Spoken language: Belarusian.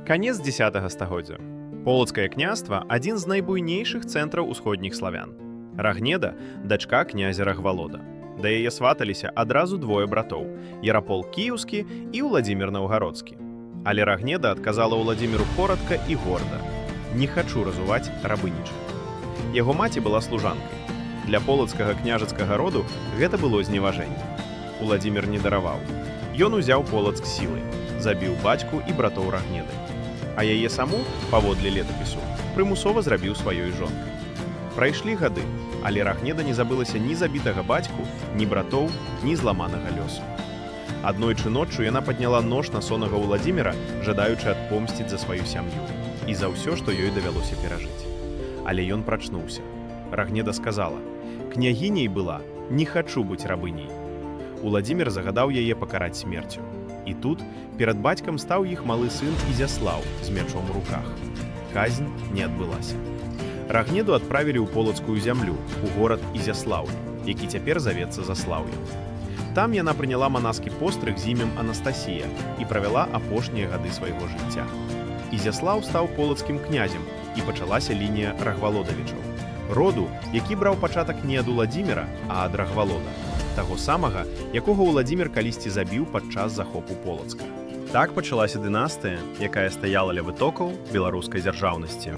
Канец 10 стагоддзя. Полацкае княства – адзін з найбуйнейшых цэнтраў усходніх славян. Рагнеда – дачка князя Рагвалода. Да яе сваталіся адразу двое братоў – Ярапол Кіеўскі і Уладзімір Наўгародскі. Але Рагнеда адказала Уладзіміру коратка і горда: «Не хачу разуваць рабыніча». Яго маці была служанкай. Для полацкага княжацкага роду гэта было зневажэнне. Уладзімір не дараваў. Ён узяў Полацк сілай, забіў бацьку і братоў Рагнеды. А яе саму, паводле летапісу, прымусова зрабіў сваёй жонкай. Прайшлі гады, але Рагнеда не забылася ні забітага бацьку, ні братоў, ні зламанага лёсу. Аднойчы ноччу яна падняла нож на сонага Уладзіміра, жадаючы адпомсціць за сваю сям'ю і за ўсё, што ёй давялося перажыць. Але ён прачнуўся. Рагнеда сказала: «Княгіняй была, не хачу быць рабыняй». Уладзімір загадаў яе пакараць смерцю. І тут перад бацькам стаў іх малы сын Ізяслаў з мячом у руках. Казнь не адбылася. Рагнеду адправілі ў полацкую зямлю, у горад Ізяслаўль, які цяпер завецца Заслаўем. Там яна прыняла манаскі пострыг з імем Анастасія і правяла апошнія гады свайго жыцця. Ізяслаў стаў полацкім князем, і пачалася лінія Рагвалодавічаў, роду, які браў пачатак не ад Уладзіміра, а ад Рагвалода, таго самага, якога Уладзімір калісьці забіў падчас захопу Полацка. Так пачалася дынастыя, якая стаяла ля вытокаў беларускай дзяржаўнасці.